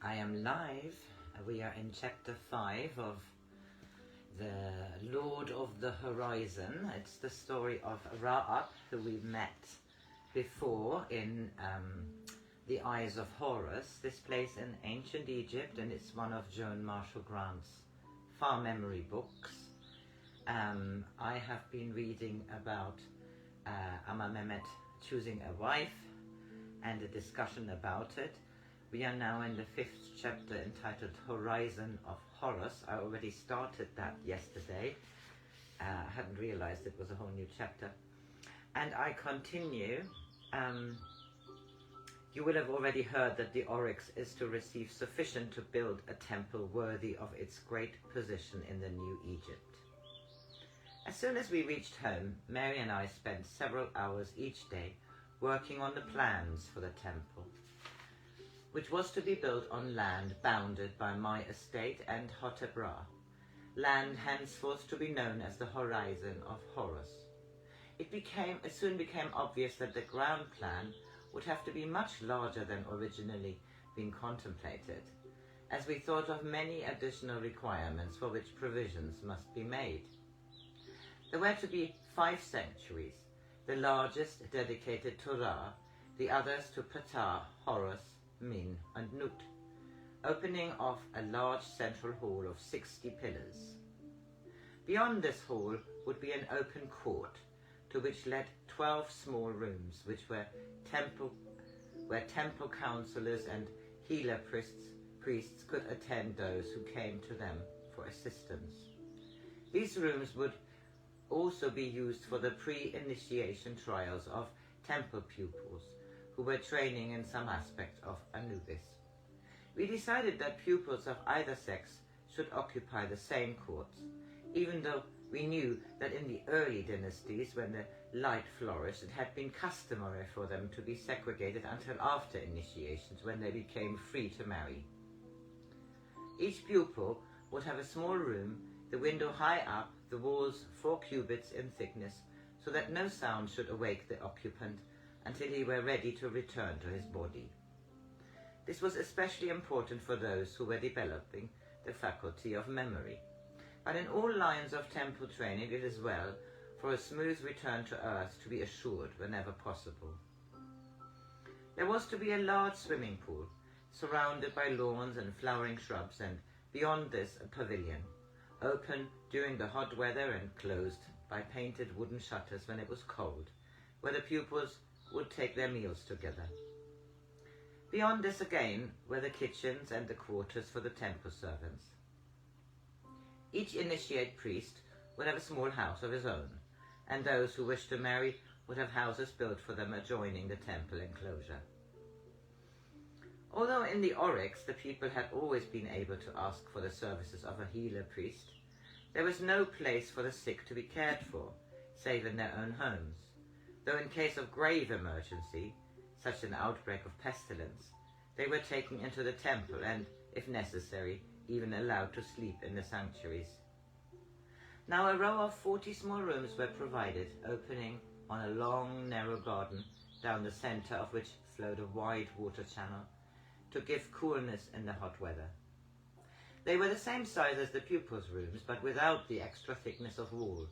I am live. We are in chapter 5 of the Lord of the Horizon. It's the story of Ra-Ab, who we met before in The Eyes of Horus. This place in ancient Egypt, and it's one of Joan Grant's far memory books. I have been reading about Amenemhet choosing a wife and a discussion about it. We are now in the 5th chapter entitled Horizon of Horus. I already started that yesterday. I hadn't realized it was a whole new chapter. And I continue. You will have already heard that the oryx is to receive sufficient to build a temple worthy of its great position in the new Egypt. As soon as we reached home, Mary and I spent several hours each day working on the plans for the temple, which was to be built on land bounded by my estate and Hotep Ra, land henceforth to be known as the Horizon of Horus. It soon became obvious that the ground plan would have to be much larger than originally been contemplated, as we thought of many additional requirements for which provisions must be made. There were to be 5 sanctuaries, the largest dedicated to Ra, the others to Ptah, Horus, Min and Nut, opening off a large central hall of 60 pillars. Beyond this hall would be an open court, to which led 12 small rooms, where temple counselors and healer priests could attend those who came to them for assistance. These rooms would also be used for the pre-initiation trials of temple pupils who were training in some aspect of Anubis. We decided that pupils of either sex should occupy the same courts, even though we knew that in the early dynasties, when the light flourished, it had been customary for them to be segregated until after initiations, when they became free to marry. Each pupil would have a small room, the window high up, the walls 4 cubits in thickness, so that no sound should awake the occupant until he were ready to return to his body. This was especially important for those who were developing the faculty of memory. But in all lines of temple training, it is well for a smooth return to earth to be assured whenever possible. There was to be a large swimming pool, surrounded by lawns and flowering shrubs, and beyond this a pavilion, open during the hot weather and closed by painted wooden shutters when it was cold, where the pupils would take their meals together. Beyond this again were the kitchens and the quarters for the temple servants. Each initiate priest would have a small house of his own, and those who wished to marry would have houses built for them adjoining the temple enclosure. Although in the oryx the people had always been able to ask for the services of a healer priest, there was no place for the sick to be cared for, save in their own homes, though in case of grave emergency, such an outbreak of pestilence, they were taken into the temple and, if necessary, even allowed to sleep in the sanctuaries. Now a row of 40 small rooms were provided, opening on a long, narrow garden, down the center of which flowed a wide water channel, to give coolness in the hot weather. They were the same size as the pupils' rooms, but without the extra thickness of wall,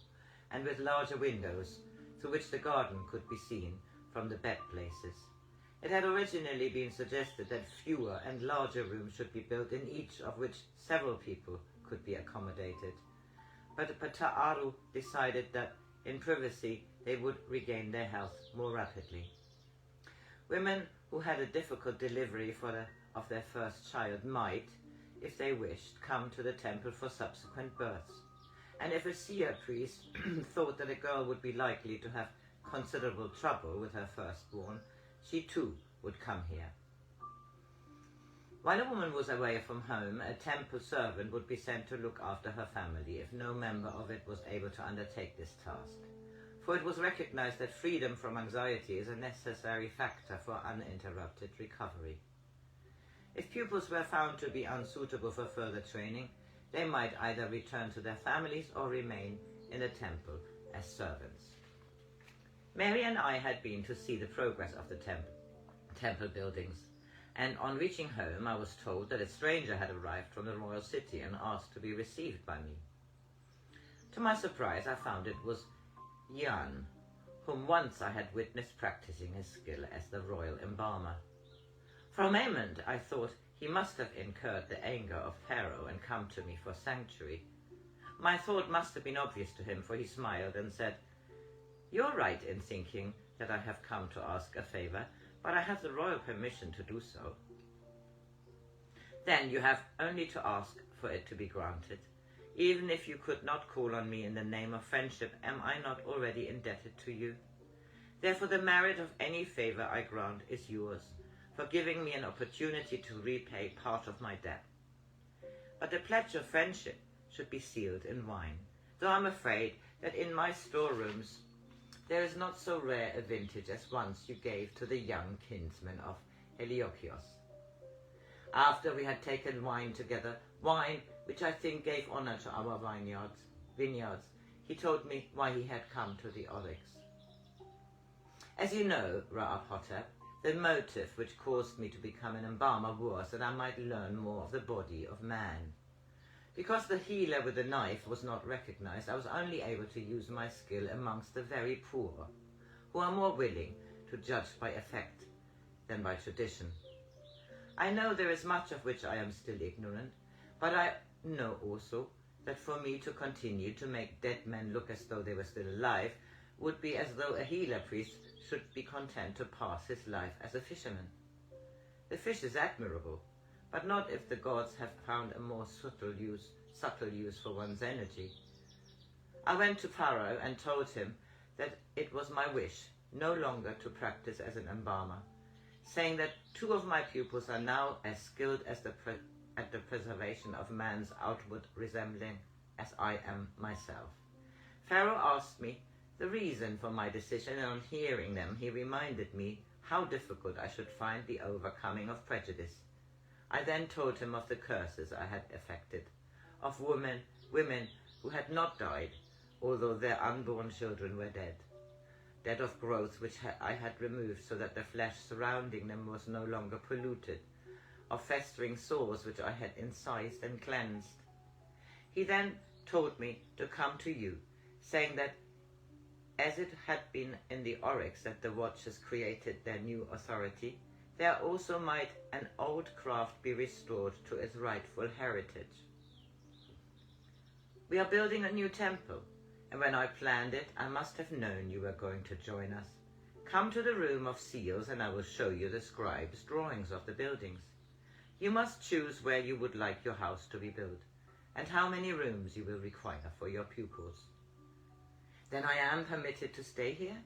and with larger windows, through which the garden could be seen from the bed places. It had originally been suggested that fewer and larger rooms should be built, in each of which several people could be accommodated. But Ptah decided that in privacy they would regain their health more rapidly. Women who had a difficult delivery of their first child might, if they wished, come to the temple for subsequent births. And if a seer priest thought that a girl would be likely to have considerable trouble with her firstborn, she too would come here. While a woman was away from home, a temple servant would be sent to look after her family if no member of it was able to undertake this task. For it was recognized that freedom from anxiety is a necessary factor for uninterrupted recovery. If pupils were found to be unsuitable for further training, they might either return to their families or remain in the temple as servants. Mary and I had been to see the progress of the temple buildings, and on reaching home I was told that a stranger had arrived from the royal city and asked to be received by me. To my surprise, I found it was Joan, whom once I had witnessed practicing his skill as the royal embalmer. For a moment I thought he must have incurred the anger of Pharaoh and come to me for sanctuary. My thought must have been obvious to him, for he smiled and said, "You're right in thinking that I have come to ask a favor, but I have the royal permission to do so." "Then you have only to ask for it to be granted. Even if you could not call on me in the name of friendship, am I not already indebted to you? Therefore the merit of any favor I grant is yours, for giving me an opportunity to repay part of my debt. But the pledge of friendship should be sealed in wine, though I'm afraid that in my storerooms there is not so rare a vintage as once you gave to the young kinsman of Heliokios." After we had taken wine together, wine which I think gave honor to our vineyards, he told me why he had come to the Oryx. "As you know, Ra-Ab Hotep, the motive which caused me to become an embalmer was that I might learn more of the body of man. Because the healer with the knife was not recognized, I was only able to use my skill amongst the very poor, who are more willing to judge by effect than by tradition. I know there is much of which I am still ignorant, but I know also that for me to continue to make dead men look as though they were still alive would be as though a healer priest should be content to pass his life as a fisherman. The fish is admirable, but not if the gods have found a more subtle use for one's energy. I went to Pharaoh and told him that it was my wish no longer to practice as an embalmer, saying that 2 of my pupils are now as skilled at the preservation of man's outward resembling as I am myself. Pharaoh asked me the reason for my decision, and on hearing them he reminded me how difficult I should find the overcoming of prejudice. I then told him of the curses I had effected, of women who had not died, although their unborn children were dead of growth which I had removed so that the flesh surrounding them was no longer polluted, of festering sores which I had incised and cleansed. He then told me to come to you, saying that as it had been in the Oryx that the Watchers created their new authority, there also might an old craft be restored to its rightful heritage. We are building a new temple, and when I planned it, I must have known you were going to join us. Come to the room of seals, and I will show you the scribes' drawings of the buildings. You must choose where you would like your house to be built, and how many rooms you will require for your pupils." "Then I am permitted to stay here?"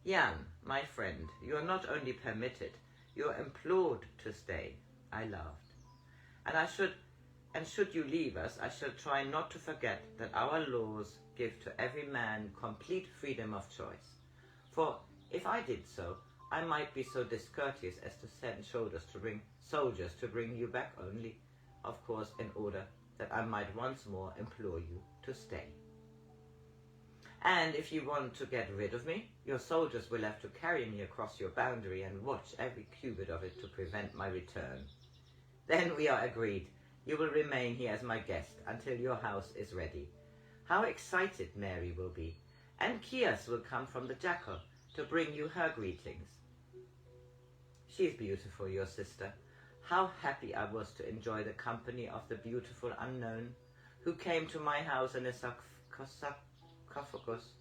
"Jan, my friend, you are not only permitted, you are implored to stay." I laughed. And should you leave us, I shall try not to forget that our laws give to every man complete freedom of choice. For if I did so, I might be so discourteous as to send soldiers to bring you back only, of course, in order that I might once more implore you to stay. And if you want to get rid of me, your soldiers will have to carry me across your boundary and watch every cubit of it to prevent my return. Then we are agreed. You will remain here as my guest until your house is ready. How excited Mary will be, and Kias will come from the Jackal to bring you her greetings. She is beautiful, your sister. How happy I was to enjoy the company of the beautiful unknown, who came to my house in a sarcophagus,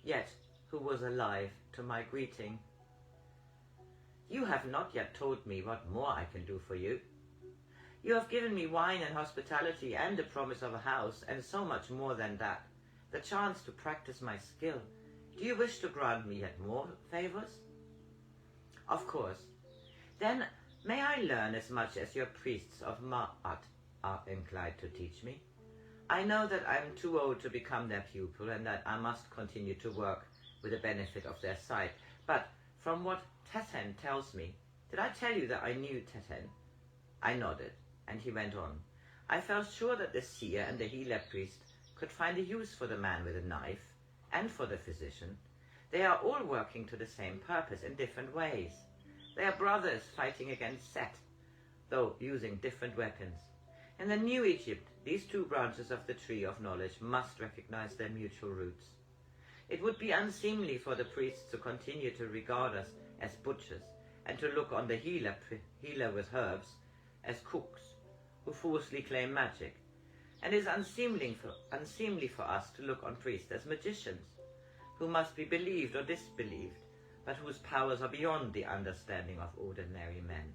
yet who was alive to my greeting. You have not yet told me what more I can do for you. You have given me wine and hospitality and the promise of a house, and so much more than that, the chance to practice my skill. Do you wish to grant me yet more favors? Of course. Then may I learn as much as your priests of Ma'at are inclined to teach me? I know that I am too old to become their pupil, and that I must continue to work with the benefit of their sight. But from what Tet-hen tells me, did I tell you that I knew Tet-hen? I nodded, and he went on. I felt sure that the seer and the healer priest could find a use for the man with a knife, and for the physician. They are all working to the same purpose in different ways. They are brothers fighting against Set, though using different weapons. In the New Egypt, these two branches of the tree of knowledge must recognize their mutual roots. It would be unseemly for the priests to continue to regard us as butchers and to look on the healer with herbs as cooks who falsely claim magic, and it is unseemly for us to look on priests as magicians who must be believed or disbelieved, but whose powers are beyond the understanding of ordinary men.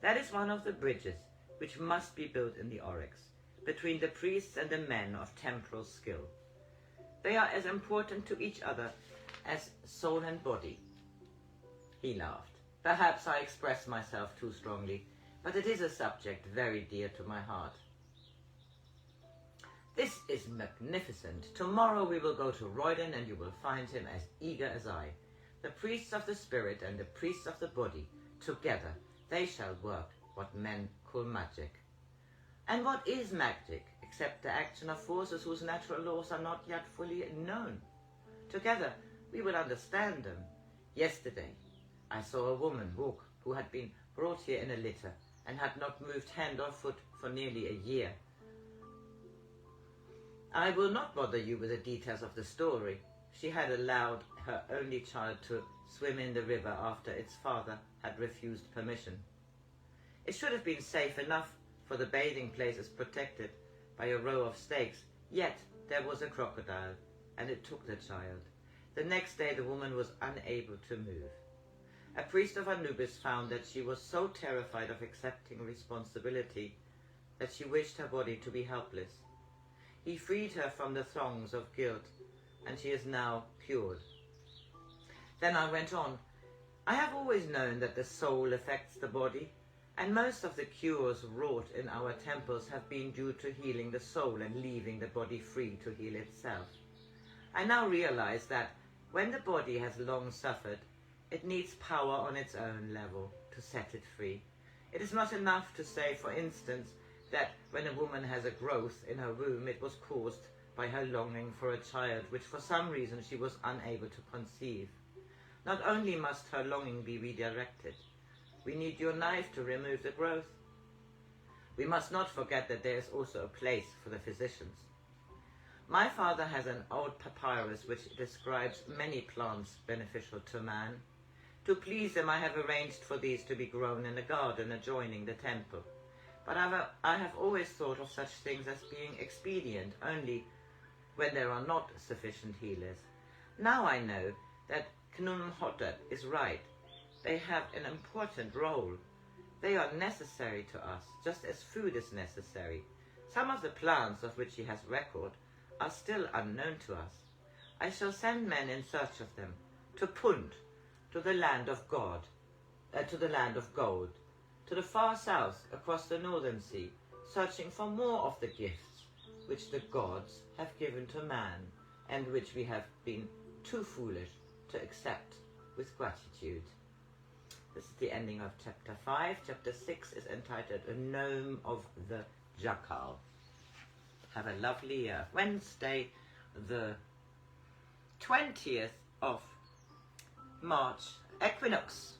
That is one of the bridges which must be built in the oryx, between the priests and the men of temporal skill. They are as important to each other as soul and body. He laughed. Perhaps I express myself too strongly, but it is a subject very dear to my heart. This is magnificent. Tomorrow we will go to Royden and you will find him as eager as I. The priests of the spirit and the priests of the body, together they shall work what men call magic. And what is magic, except the action of forces whose natural laws are not yet fully known? Together we will understand them. Yesterday I saw a woman walk who had been brought here in a litter and had not moved hand or foot for nearly a year. I will not bother you with the details of the story. She had allowed her only child to swim in the river after its father had refused permission. It should have been safe enough, for the bathing place is protected by a row of stakes, yet there was a crocodile, and it took the child. The next day the woman was unable to move. A priest of Anubis found that she was so terrified of accepting responsibility that she wished her body to be helpless. He freed her from the thongs of guilt, and she is now cured. Then I went on. I have always known that the soul affects the body, and most of the cures wrought in our temples have been due to healing the soul and leaving the body free to heal itself. I now realize that when the body has long suffered, it needs power on its own level to set it free. It is not enough to say, for instance, that when a woman has a growth in her womb, it was caused by her longing for a child, which for some reason she was unable to conceive. Not only must her longing be redirected, we need your knife to remove the growth. We must not forget that there is also a place for the physicians. My father has an old papyrus which describes many plants beneficial to man. To please him, I have arranged for these to be grown in a garden adjoining the temple. But I have always thought of such things as being expedient only when there are not sufficient healers. Now I know that Amenemhet Hotep is right. They have an important role. They are necessary to us, just as food is necessary. Some of the plants of which he has record are still unknown to us. I shall send men in search of them, to Punt, to the land of God, to the land of gold, to the far south, across the northern sea, searching for more of the gifts which the gods have given to man, and which we have been too foolish to accept with gratitude. This is the ending of chapter 5. Chapter 6 is entitled A Gnome of the Jackal. Have a lovely Wednesday, the 20th of March, equinox.